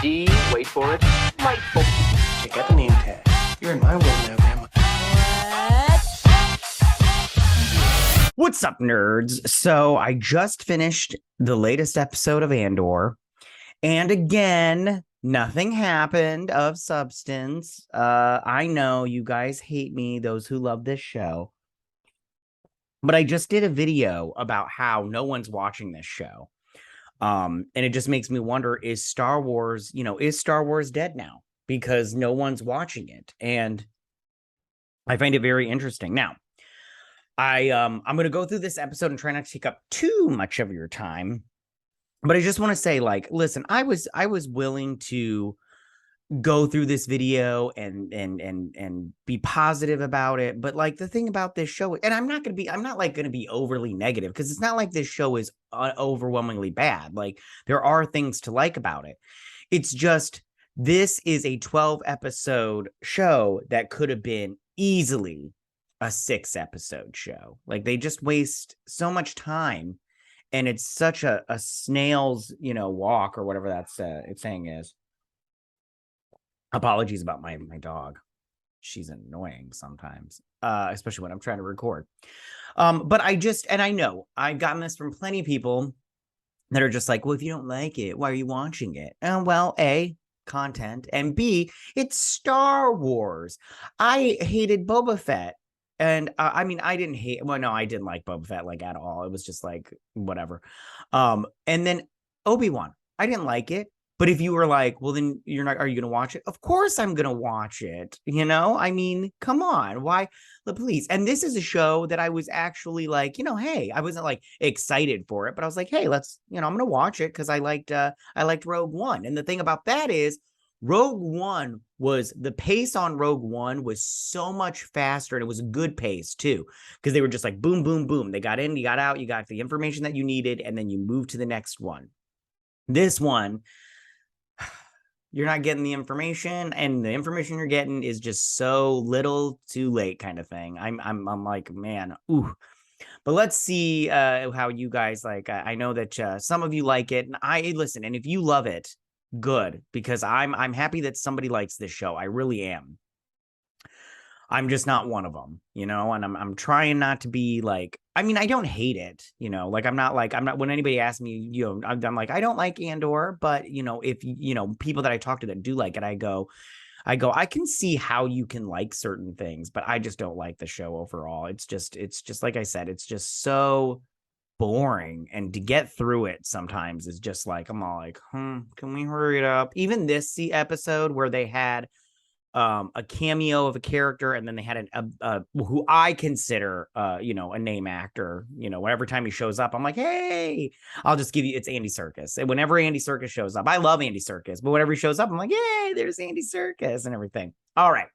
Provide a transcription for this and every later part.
D, wait for it, delightful. I got the name tag. You're in my world now, Grandma. What's up, nerds? So I just finished the latest episode of Andor, and again, nothing happened of substance. I know you guys hate me, those who love this show, but I just did a video about how no one's watching this show. And it just makes me wonder, is Star Wars dead now? Because no one's watching it. And I find it very interesting. Now, I'm going to go through this episode and try not to take up too much of your time. But I just want to say, like, listen, I was willing to go through this video and be positive about it. But like the thing about this show, and I'm not going to be overly negative, because it's not like this show is overwhelmingly bad. Like, there are things to like about it. It's just, this is a 12 episode show that could have been easily a 6-episode show. Like, they just waste so much time, and it's such a snail's, walk, or whatever that's it's saying is. Apologies about my dog. She's annoying sometimes, especially when I'm trying to record. But I know I've gotten this from plenty of people that are just like, well, if you don't like it, why are you watching it? Well, A, content, and B, it's Star Wars. I hated Boba Fett. And I mean, I didn't like Boba Fett, like, at all. It was just like, whatever. And then Obi-Wan, I didn't like it. But if you were like, well, then are you going to watch it? Of course I'm going to watch it. I mean, come on. Why? Please. And this is a show that I was actually like, hey, I wasn't like excited for it, but I was like, hey, let's, I'm going to watch it because I liked Rogue One. And the thing about that is, the pace on Rogue One was so much faster, and it was a good pace too, because they were just like boom, boom, boom. They got in, you got out, you got the information that you needed, and then you move to the next one. This one, you're not getting the information, and the information you're getting is just so little too late, kind of thing. I'm like, man, ooh. But let's see how you guys like. I know that some of you like it, and I listen. And if you love it, good, because I'm happy that somebody likes this show. I really am. I'm just not one of them, and I'm trying not to be like, I mean, I don't hate it, like, I'm not, when anybody asks me, I'm like, I don't like Andor, but, if, people that I talk to that do like it, I go, I can see how you can like certain things, but I just don't like the show overall. It's just like I said, it's just so boring, and to get through it sometimes is just like, I'm all like, can we hurry it up? Even this episode where they had a cameo of a character, and then they had who I consider a name actor. Every time he shows up, I'm like, hey, I'll just give you, it's Andy Serkis. And whenever Andy Serkis shows up, I love Andy Serkis, but whenever he shows up, I'm like, hey, there's Andy Serkis and everything. All right,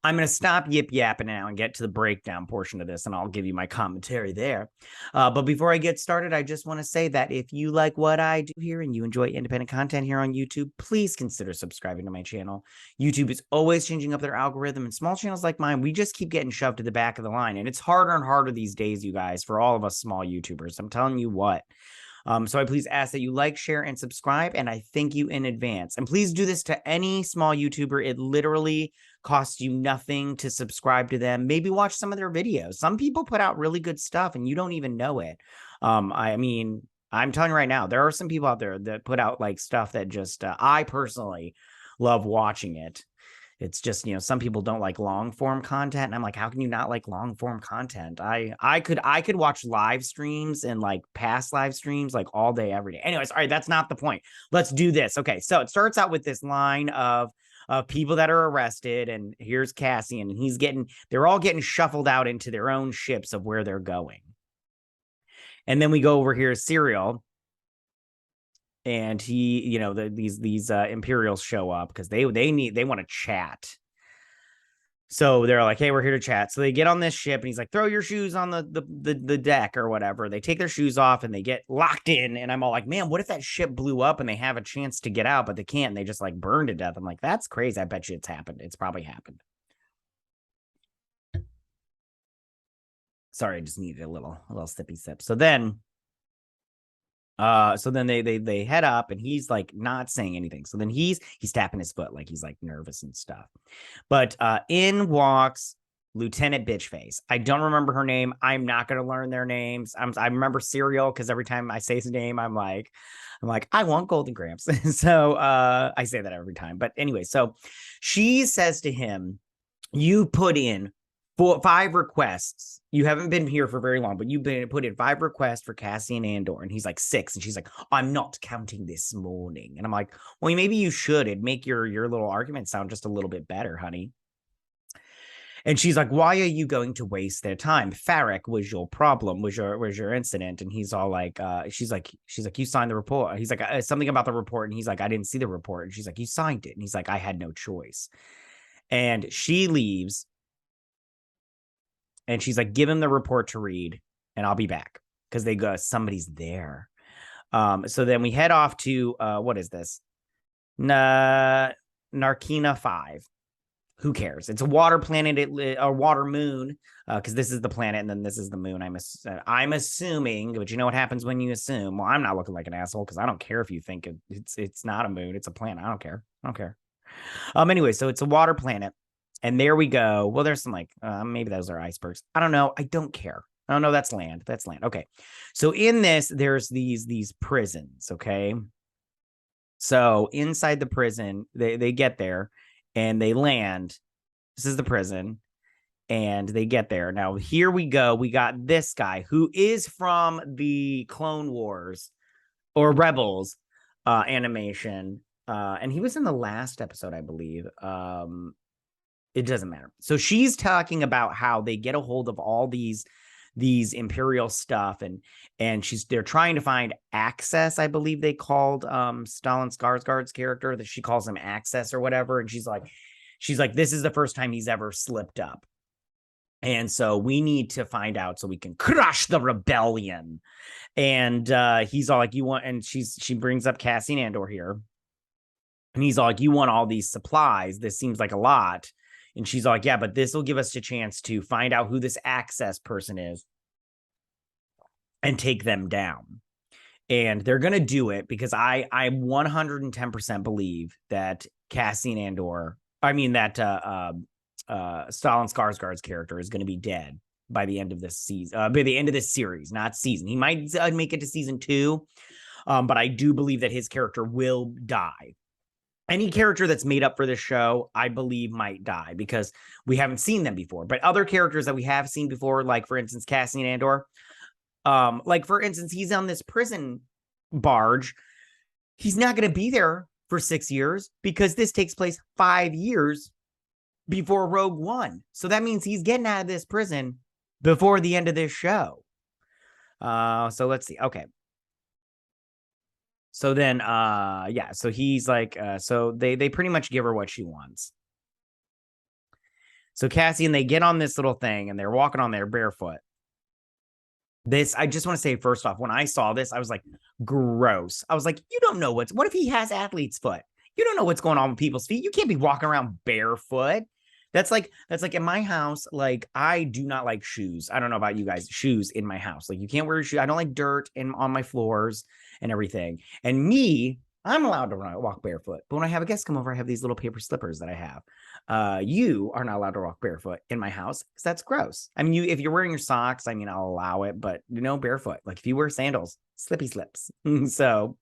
I'm going to stop yip yapping now and get to the breakdown portion of this, and I'll give you my commentary there. But before I get started, I just want to say that if you like what I do here and you enjoy independent content here on YouTube, please consider subscribing to my channel. YouTube is always changing up their algorithm, and small channels like mine, we just keep getting shoved to the back of the line. And it's harder and harder these days, you guys, for all of us small YouTubers. I'm telling you what. So I please ask that you like, share, and subscribe, and I thank you in advance. And please do this to any small YouTuber. It literally costs you nothing to subscribe to them. Maybe watch some of their videos. Some people put out really good stuff, and you don't even know it. I mean, I'm telling you right now, there are some people out there that put out like stuff that just, I personally love watching it. It's just, some people don't like long form content, and I'm like, how can you not like long form content? I could watch live streams and like past live streams like all day, every day. Anyways, all right, that's not the point. Let's do this. Okay, so it starts out with this line of people that are arrested, and here's Cassian, and they're all getting shuffled out into their own ships of where they're going. And then we go over here, Serial, and he, these Imperials show up because they want to chat. So they're like, hey, we're here to chat. So they get on this ship, and he's like, throw your shoes on the deck or whatever. They take their shoes off, and they get locked in. And I'm all like, man, what if that ship blew up and they have a chance to get out, but they can't, and they just like burn to death? I'm like, that's crazy. I bet you it's happened. It's probably happened. Sorry, I just needed a little sippy sip. So then So then they head up, and he's like not saying anything. So then he's tapping his foot like he's like nervous and stuff. But in walks Lieutenant Bitchface. I don't remember her name. I'm not going to learn their names. I remember Cereal because every time I say his name, I'm like, I want Golden Grams. So I say that every time. But anyway, so she says to him, you put in 5 requests. You haven't been here for very long, but you've been put in 5 requests for Cassian Andor. And he's like 6. And she's like, I'm not counting this morning. And I'm like, well, maybe you should. It'd make your little argument sound just a little bit better, honey. And she's like, why are you going to waste their time? Farrick was your problem, was your incident. And he's all like, she's like, you signed the report. He's like, something about the report. And he's like, I didn't see the report. And she's like, you signed it. And he's like, I had no choice. And she leaves. And she's like, give him the report to read, and I'll be back. Because they go, somebody's there. So then we head off to, what is this? Narkina 5. Who cares? It's a water planet, a water moon, because this is the planet and then this is the moon. I'm assuming, but you know what happens when you assume? Well, I'm not looking like an asshole because I don't care if you think it's not a moon, it's a planet. I don't care. Anyway, so it's a water planet, and there we go. Well, there's some like maybe those are icebergs. I don't know. I don't care. Oh no, that's land. That's land. Okay, so in this, there's these prisons. Okay, so inside the prison, they get there. And they land. This is the prison. And they get there. Now, here we go. We got this guy who is from the Clone Wars or Rebels animation. And he was in the last episode, I believe. It doesn't matter. So she's talking about how they get a hold of all these Imperial stuff, and they're trying to find Access. I believe they called Stellan Skarsgård's character, that she calls him Access or whatever, and she's like this is the first time he's ever slipped up, and so we need to find out so we can crush the rebellion. And he's all like, you want, and she brings up Cassian Andor here, and he's all like, you want all these supplies, this seems like a lot. And she's like, yeah, but this will give us a chance to find out who this Access person is and take them down. And they're going to do it because I 110% believe that Cassian Andor, Stellan Skarsgård's character is going to be dead by the end of this season, by the end of this series, not season. He might make it to season 2, but I do believe that his character will die. Any character that's made up for this show, I believe, might die because we haven't seen them before. But other characters that we have seen before, like, for instance, Cassian Andor, like, for instance, he's on this prison barge. He's not going to be there for 6 years because this takes place 5 years before Rogue One. So that means he's getting out of this prison before the end of this show. So let's see. Okay. So then, yeah, so he's like, so they pretty much give her what she wants. So Cassian, they get on this little thing and they're walking on there barefoot. This, I just want to say, first off, when I saw this, I was like, gross. I was like, you don't know what if he has athlete's foot? You don't know what's going on with people's feet. You can't be walking around barefoot. That's like in my house, like, I do not like shoes. I don't know about you guys, shoes in my house. Like, you can't wear shoes. I don't like dirt on my floors and everything. And me, I'm allowed to walk barefoot. But when I have a guest come over, I have these little paper slippers that I have. You are not allowed to walk barefoot in my house because that's gross. I mean, if you're wearing your socks, I mean, I'll allow it, but barefoot. Like, if you wear sandals, slippy slips. So,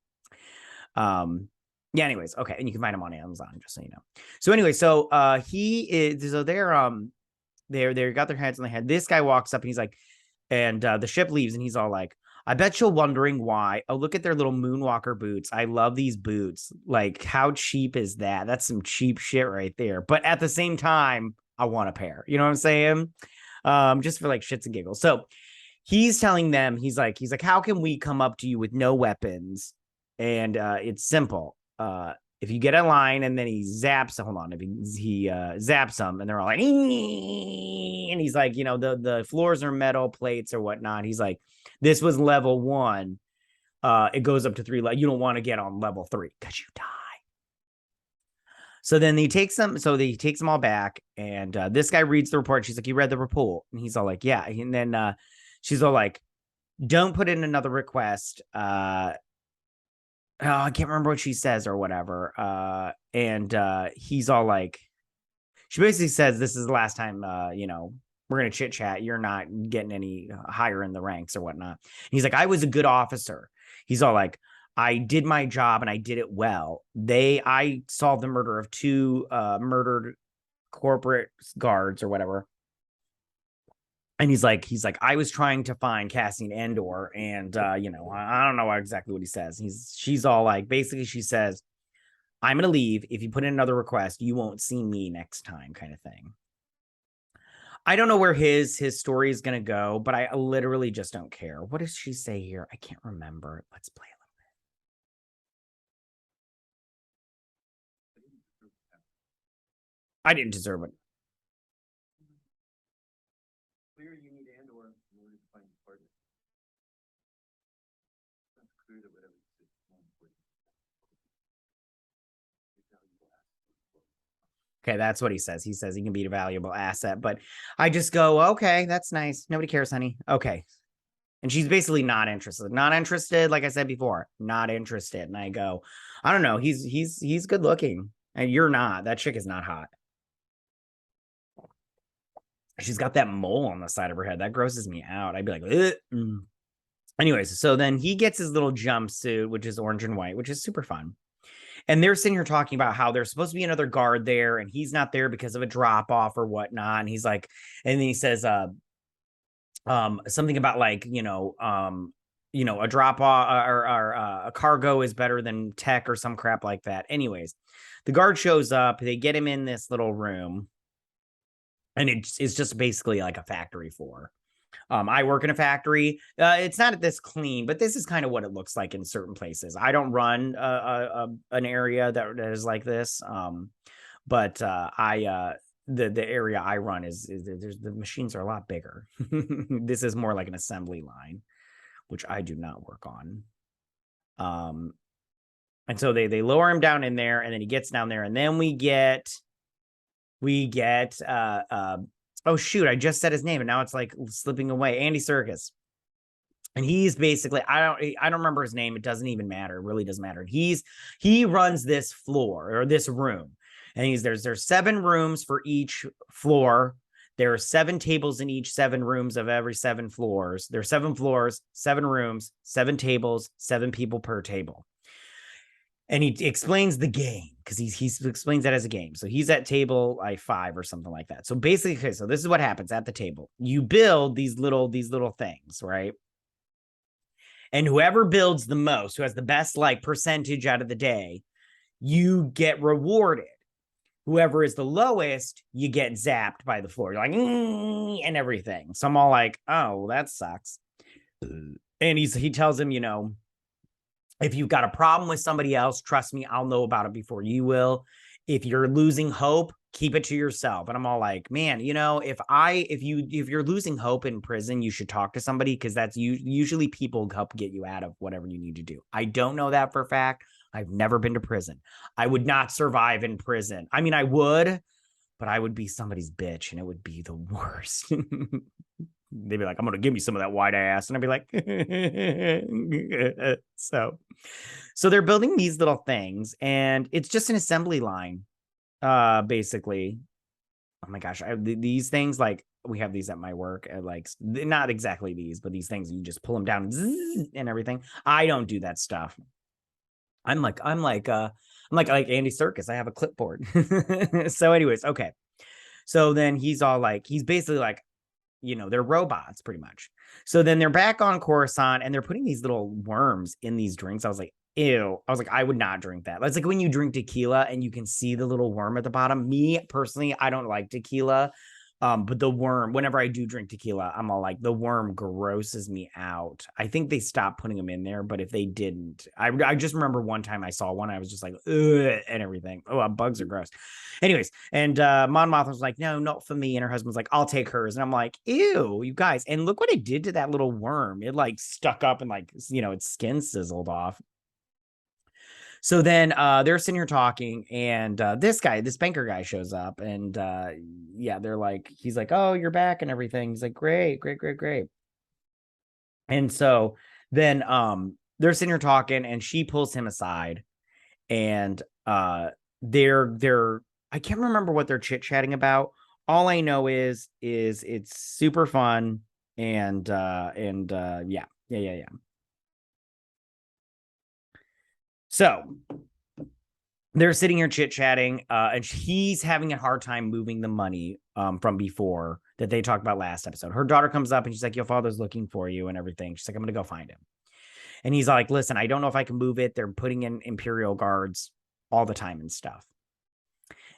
yeah, anyways, okay, and you can find them on Amazon, just so you know. So anyway, so they're got their heads on the head. This guy walks up and he's like, and the ship leaves and he's all like, I bet you're wondering why. Oh, look at their little Moonwalker boots. I love these boots. Like, how cheap is that? That's some cheap shit right there. But at the same time, I want a pair. You know what I'm saying? Just for like shits and giggles. So he's telling them, he's like, how can we come up to you with no weapons? And it's simple. If you get in line and then he zaps, hold on, if he zaps them and they're all like, and he's like, the floors are metal plates or whatnot. He's like, this was level 1. It goes up to 3. You don't want to get on level 3 because you die. So then he takes them. So he takes them all back. And this guy reads the report. She's like, you read the report? And he's all like, yeah. And then she's all like, don't put in another request. Oh, I can't remember what she says or whatever. And he's all like, she basically says, this is the last time, we're going to chit chat. You're not getting any higher in the ranks or whatnot. He's like, I was a good officer. He's all like, I did my job and I did it well. I solved the murder of 2 murdered corporate guards or whatever. And he's like, I was trying to find Cassian Andor, and I don't know exactly what he says. She's all like, basically, she says, I'm gonna leave. If you put in another request, you won't see me next time, kind of thing. I don't know where his story is gonna go, but I literally just don't care. What does she say here? I can't remember. Let's play a little bit. I didn't deserve it. Clear you need Andor in order to find your partner. It's clear that whatever you say is more important. Okay, that's what he says. He says he can be a valuable asset, but I just go, okay, that's nice. Nobody cares, honey. Okay. And she's basically not interested. Not interested, like I said before, not interested. And I go, I don't know. He's good looking. And you're not. That chick is not hot. She's got that mole on the side of her head. That grosses me out. I'd be like, ugh. Anyways, so then he gets his little jumpsuit, which is orange and white, which is super fun. And they're sitting here talking about how there's supposed to be another guard there, and he's not there because of a drop off or whatnot. And he's like, and then he says, something about like, a drop off or a cargo is better than tech or some crap like that. Anyways, the guard shows up. They get him in this little room, and it's just basically like a factory floor. I work in a factory. It's not this clean, but this is kind of what it looks like in certain places. I don't run an area that is like this, but the area I run is there's the machines are a lot bigger. This is more like an assembly line, which I do not work on. And so they lower him down in there, and then he gets down there, and then we get oh shoot, I just said his name and now it's like slipping away. Andy Serkis. And he's basically, I don't remember his name. It doesn't even matter. It really doesn't matter. He runs this floor or this room. And there's 7 rooms for each floor. There are 7 tables in each 7 rooms of every 7 floors. There are 7 floors, 7 rooms, 7 tables, 7 people per table. And he explains the game because he explains that as a game. So he's at table 5 or something like that. So basically, okay, so this is what happens at the table. You build these little things, right? And whoever builds the most, who has the best like percentage out of the day, you get rewarded. Whoever is the lowest, you get zapped by the floor. You're like, and everything. So I'm all like, oh, that sucks. And he tells him, if you've got a problem with somebody else, trust me, I'll know about it before you will. If you're losing hope, keep it to yourself. And I'm all like, man, if you're losing hope in prison, you should talk to somebody because that's usually people help get you out of whatever you need to do. I don't know that for a fact. I've never been to prison. I would not survive in prison. I mean, I would, but I would be somebody's bitch and it would be the worst. They'd be like, I'm going to give me some of that white ass. And I'd be like, so they're building these little things and it's just an assembly line, basically. Oh my gosh. These things, like we have these at my work, like not exactly these, but these things, you just pull them down and everything. I don't do that stuff. I'm like Andy Serkis. I have a clipboard. So anyways, okay. So then he's basically like, they're robots pretty much. So then they're back on Coruscant and they're putting these little worms in these drinks. I was like, ew. I was like, I would not drink that. That's like when you drink tequila and you can see the little worm at the bottom. Me personally, I don't like tequila. But the worm, whenever I do drink tequila, I'm all like, the worm grosses me out. I think they stopped putting them in there, but if they didn't, I just remember one time I saw one, I was just like, ugh, and everything. Oh, bugs are gross. Anyways, and Mon Mothma was like, no, not for me. And her husband's like, I'll take hers. And I'm like, ew, you guys. And look what it did to that little worm. It like stuck up and like, its skin sizzled off. So then they're sitting here talking, and this banker guy shows up, and they're like, he's like, oh, you're back and everything. He's like, great. And so then they're sitting here talking, and she pulls him aside, and they're I can't remember what they're chit-chatting about. All I know is it's super fun, and yeah. So they're sitting here chit-chatting, and he's having a hard time moving the money from before that they talked about last episode. Her daughter comes up and she's like, your father's looking for you and everything. She's like, I'm gonna go find him. And he's like, listen, I don't know if I can move it. They're putting in Imperial guards all the time and stuff.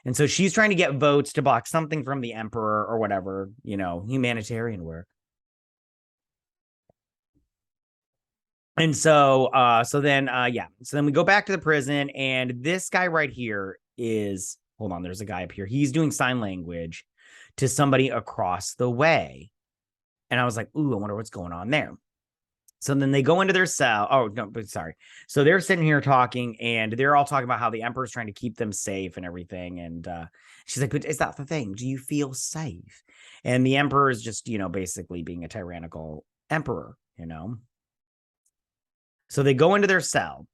And so she's trying to get votes to block something from the Emperor or whatever, humanitarian work. And so then we go back to the prison, and this guy right here is, hold on, there's a guy up here. He's doing sign language to somebody across the way. And I was like, ooh, I wonder what's going on there. So then they go into their cell. Oh, no, but sorry. So they're sitting here talking, and they're all talking about how the Emperor's trying to keep them safe and everything. And she's like, but is that the thing? Do you feel safe? And the Emperor is just, basically being a tyrannical emperor, So they go into their cell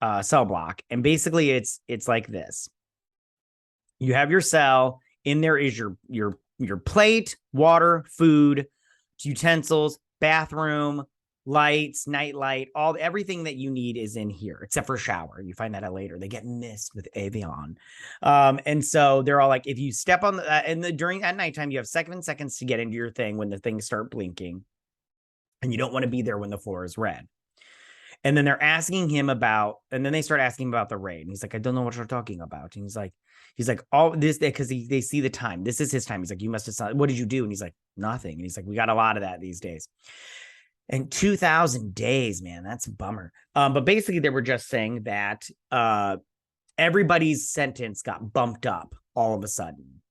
block, and basically it's like this. You have your cell. In there is your plate, water, food, utensils, bathroom, lights, night light, everything that you need is in here, except for a shower. You find that out later. They get missed with Avion. And so they're all like, if you step on during at nighttime, you have 7 seconds to get into your thing when the things start blinking, and you don't want to be there when the floor is red. And then they're asking him and then they start asking him about the raid. And he's like, I don't know what you're talking about. And he's like, all this, because they see the time. This is his time. He's like, you must have, what did you do? And he's like, nothing. And he's like, we got a lot of that these days. And 2,000 days, man, that's a bummer. But basically they were just saying that everybody's sentence got bumped up all of a sudden.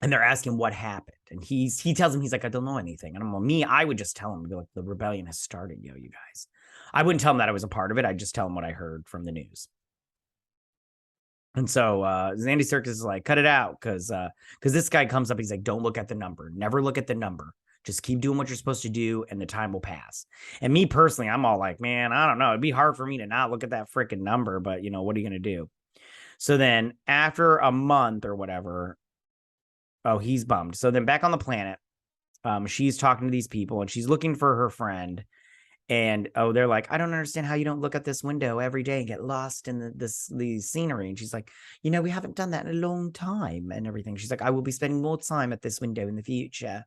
And they're asking what happened. And he tells him, he's like, I don't know anything. And I would just tell him, be like, the rebellion has started, you guys. I wouldn't tell him that I was a part of it. I'd just tell him what I heard from the news. And so Andy Serkis is like, cut it out, because this guy comes up. He's like, don't look at the number. Never look at the number. Just keep doing what you're supposed to do, and the time will pass. And me personally, I'm all like, man, I don't know. It'd be hard for me to not look at that freaking number, but, what are you going to do? So then after a month or whatever, oh, he's bummed. So then back on the planet, she's talking to these people, and she's looking for her friend. And they're like, I don't understand how you don't look at this window every day and get lost in the scenery. And she's like, we haven't done that in a long time and everything. She's like, I will be spending more time at this window in the future.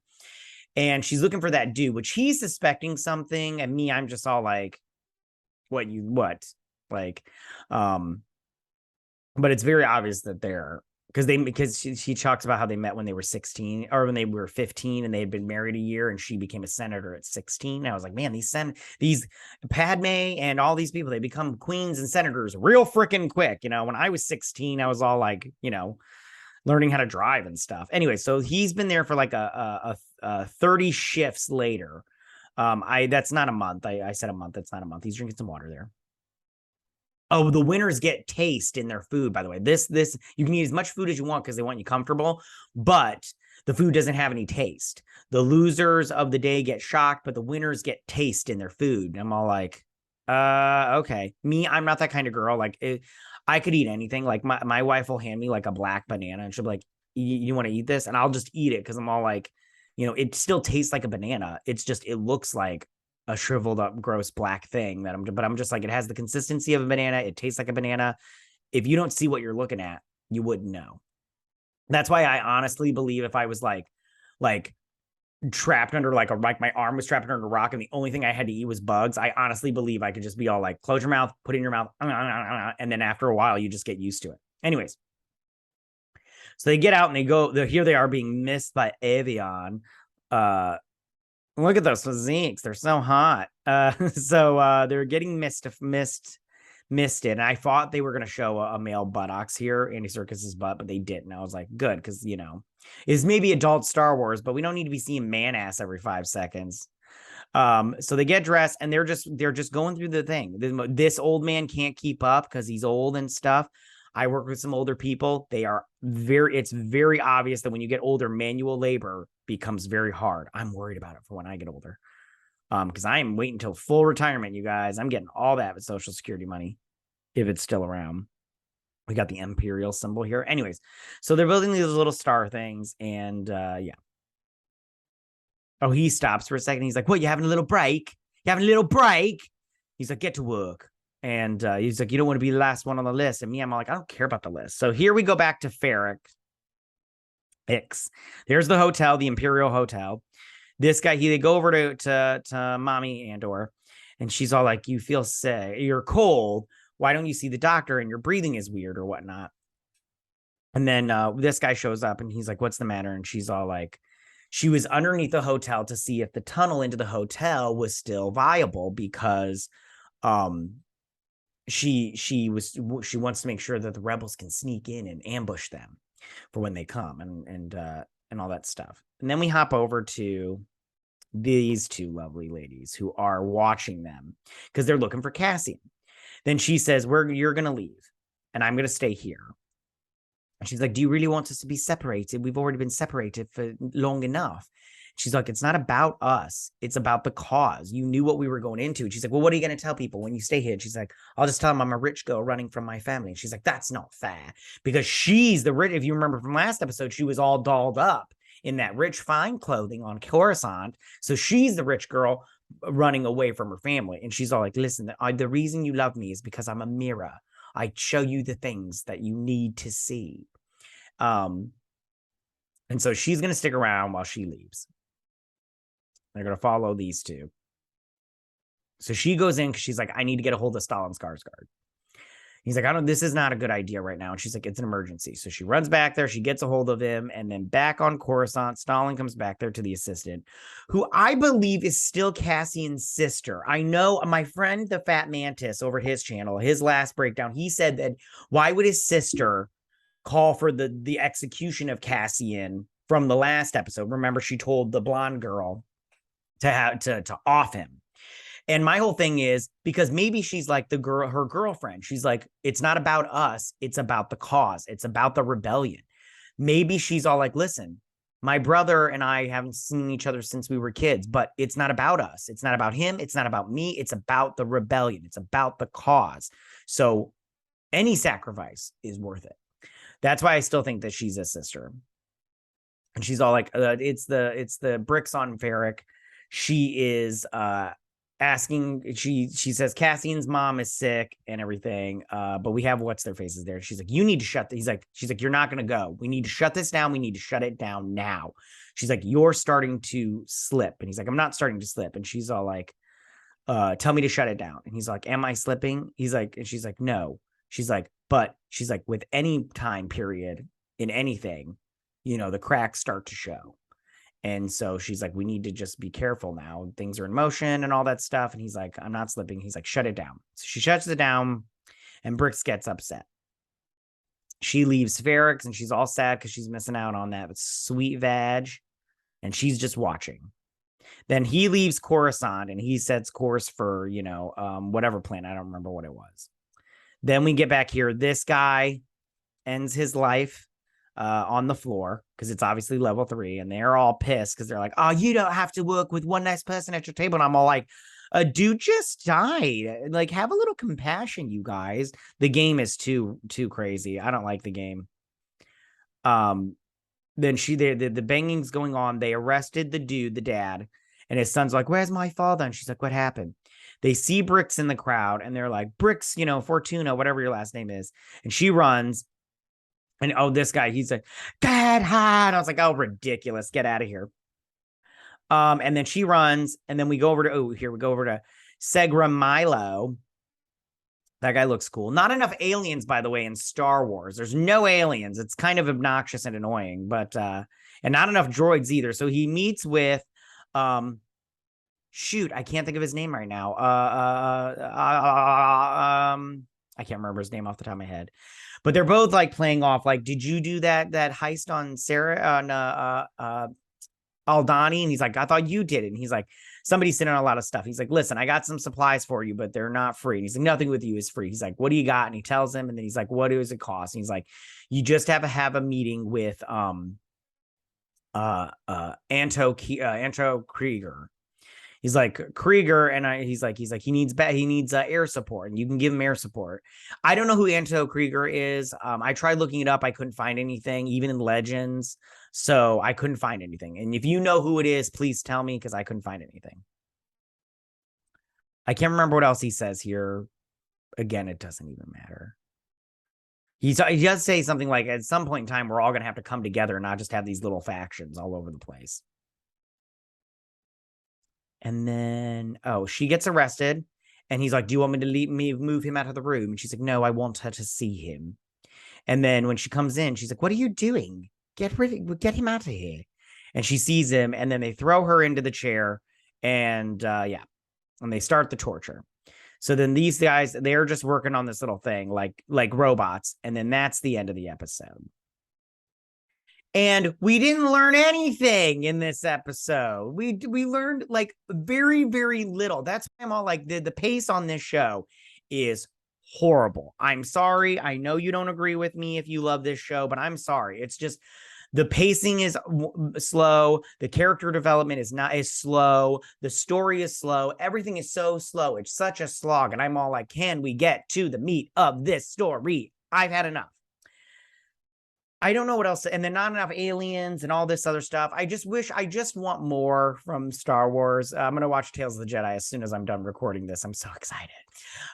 And she's looking for that dude, which he's suspecting something. And me, I'm just all like, what? Like, but it's very obvious that they're, because she talks about how they met when they were 16 or when they were 15, and they had been married a year, and she became a senator at 16. I was like, man, these Padme and all these people, they become queens and senators real freaking quick. When I was 16, I was all like, learning how to drive and stuff. Anyway, so he's been there for like a 30 shifts later. That's not a month. I said a month. That's not a month. He's drinking some water there. Oh, the winners get taste in their food, by the way. This you can eat as much food as you want because they want you comfortable, but the food doesn't have any taste. The losers of the day get shocked, but the winners get taste in their food. And I'm all like, okay. Me, I'm not that kind of girl. Like, I could eat anything. Like, my wife will hand me like a black banana, and she'll be like, you want to eat this? And I'll just eat it because I'm all like, it still tastes like a banana. It's just, it looks like a shriveled up, gross black thing but I'm just like, it has the consistency of a banana. It tastes like a banana. If you don't see what you're looking at, you wouldn't know. That's why I honestly believe if I was like trapped under like my arm was trapped under a rock and the only thing I had to eat was bugs, I honestly believe I could just be all like, close your mouth, put it in your mouth, and then after a while you just get used to it. Anyways, so they get out and here they are being missed by Avion. Look at those physiques. They're so hot. So they're getting missed it. And I thought they were going to show a male buttocks here, Andy Serkis's butt, but they didn't. I was like, good, because, it's maybe adult Star Wars, but we don't need to be seeing man ass every 5 seconds. So they get dressed, and they're just going through the thing. This old man can't keep up because he's old and stuff. I work with some older people. It's very obvious that when you get older, manual labor becomes very hard. I'm worried about it for when I get older. Because I am waiting until full retirement, you guys. I'm getting all that Social Security money if it's still around. We got the Imperial symbol here. Anyways, so they're building these little star things, and yeah. Oh, he stops for a second. He's like, "What? You having a little break? You having a little break?" He's like, "Get to work." And he's like, "You don't want to be the last one on the list." And me, I'm like, "I don't care about the list." So here we go back to Ferric Hicks. There's the hotel, the Imperial Hotel. This guy, they go over to Mommy Andor, and she's all like, "You feel sick, you're cold. Why don't you see the doctor? And your breathing is weird or whatnot." And then this guy shows up, and he's like, "What's the matter?" And she's all like, she was underneath the hotel to see if the tunnel into the hotel was still viable, because she wants to make sure that the rebels can sneak in and ambush them for when they come, and all that stuff. And then we hop over to these two lovely ladies who are watching them because they're looking for Cassian. Then she says, "You're gonna leave, and I'm gonna stay here." And she's like, "Do you really want us to be separated? We've already been separated for long enough." She's like, "It's not about us. It's about the cause. You knew what we were going into." And she's like, "Well, what are you going to tell people when you stay here?" And she's like, "I'll just tell them I'm a rich girl running from my family." And she's like, "That's not fair." Because she's the rich. If you remember from last episode, she was all dolled up in that rich, fine clothing on Coruscant. So she's the rich girl running away from her family. And she's all like, "Listen, the reason you love me is because I'm a mirror. I show you the things that you need to see." And so she's going to stick around while she leaves. They're going to follow these two. So she goes in because she's like, "I need to get a hold of Stalin Skarsgård." He's like, this is not a good idea right now. And she's like, "It's an emergency." So she runs back there. She gets a hold of him. And then back on Coruscant, Stalin comes back there to the assistant, who I believe is still Cassian's sister. I know my friend, the Fat Mantis, over his channel, his last breakdown, he said that why would his sister call for the execution of Cassian from the last episode? Remember, she told the blonde girl to off him. And my whole thing is because maybe she's like her girlfriend. She's like, "It's not about us. It's about the cause. It's about the rebellion." Maybe she's all like, "Listen, my brother and I haven't seen each other since we were kids, but it's not about us. It's not about him. It's not about me. It's about the rebellion. It's about the cause. So any sacrifice is worth it." That's why I still think that she's a sister. And she's all like, it's the bricks on Ferric. She is asking, she says Cassian's mom is sick and everything, but we have what's their faces there. She's like, "You need to shut she's like, "You're not gonna go. We need to shut this down. We need to shut it down now." She's like, "You're starting to slip." And he's like, "I'm not starting to slip." And she's all like, "Tell me to shut it down." And he's like, "Am I slipping?" He's like, and she's like, "No." She's like, "But," she's like, "with any time period in anything, the cracks start to show." And so she's like, "We need to just be careful now. Things are in motion and all that stuff." And he's like, "I'm not slipping." He's like, "Shut it down." So she shuts it down, and Brix gets upset. She leaves Ferrix, and she's all sad because she's missing out on that sweet vag, and she's just watching. Then he leaves Coruscant, and he sets course for, whatever planet. I don't remember what it was. Then we get back here. This guy ends his life on the floor because it's obviously level 3, and they're all pissed because they're like, "Oh, you don't have to work with one nice person at your table." And I'm all like, "A dude just died. Like, have a little compassion, you guys." The game is too crazy. I don't like the game. Then the banging's going on. They arrested the dude, the dad, and his son's like, "Where's my father?" And she's like, "What happened?" They see Brix in the crowd, and they're like, "Brix, Fortuna, whatever your last name is." And she runs. And this guy, he's like, "Get hot." I was like, "Oh, ridiculous. Get out of here." And then she runs, and then we go over to Segra Milo. That guy looks cool. Not enough aliens, by the way, in Star Wars. There's no aliens. It's kind of obnoxious and annoying, but and not enough droids either. So he meets with shoot, I can't think of his name right now. I can't remember his name off the top of my head. But they're both like playing off like, "Did you do that heist on Sarah on Aldani?" And he's like, "I thought you did it." And he's like, "Somebody's sitting on a lot of stuff." He's like, "Listen, I got some supplies for you, but they're not free." And he's like, "Nothing with you is free." He's like, "What do you got?" And he tells him, and then he's like, "What does it cost?" And he's like, "You just have a meeting with Anto Krieger." He's like Krieger, and he's like he needs air support, and you can give him air support. I don't know who Anto Krieger is. I tried looking it up, I couldn't find anything, even in Legends. So I couldn't find anything. And if you know who it is, please tell me, because I couldn't find anything. I can't remember what else he says here. Again, it doesn't even matter. He does say something like, at some point in time, we're all going to have to come together and not just have these little factions all over the place. And then, oh, she gets arrested. And he's like, do you want me to move him out of the room? And she's like, no, I want her to see him. And then when she comes in, she's like, what are you doing? Get him out of here. And she sees him, and then they throw her into the chair. And yeah, and they start the torture. So then these guys, they're just working on this little thing like robots. And then that's the end of the episode. And we didn't learn anything in this episode. We learned like very, very little. That's why I'm all like, the pace on this show is horrible. I'm sorry. I know you don't agree with me if you love this show, but I'm sorry. It's just, the pacing is slow. The character development is slow. The story is slow. Everything is so slow. It's such a slog. And I'm all like, can we get to the meat of this story? I've had enough. I don't know what else. And then not enough aliens and all this other stuff. I just want more from Star Wars. I'm going to watch Tales of the Jedi as soon as I'm done recording this. I'm so excited.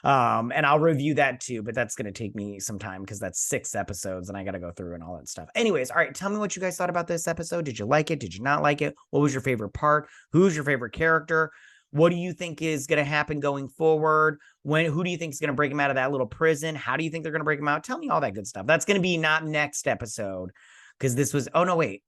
And I'll review that too, but that's going to take me some time because that's 6 episodes and I got to go through and all that stuff. Anyways, all right, tell me what you guys thought about this episode. Did you like it? Did you not like it? What was your favorite part? Who's your favorite character? What do you think is going to happen going forward? Who do you think is going to break him out of that little prison? How do you think they're going to break him out? Tell me all that good stuff. That's going to be not next episode, because this was, oh no, wait.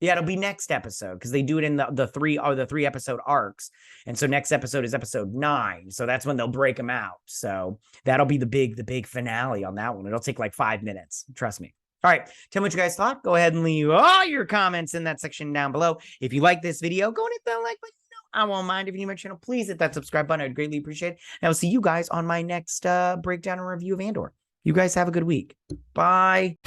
Yeah, it'll be next episode, because they do it in the 3 episode arcs. And so next episode is episode 9. So that's when they'll break him out. So that'll be the big finale on that one. It'll take like 5 minutes. Trust me. All right, tell me what you guys thought. Go ahead and leave all your comments in that section down below. If you like this video, go and hit that like button. I won't mind. If you're new to my channel, please hit that subscribe button. I'd greatly appreciate it. And I will see you guys on my next breakdown and review of Andor. You guys have a good week. Bye.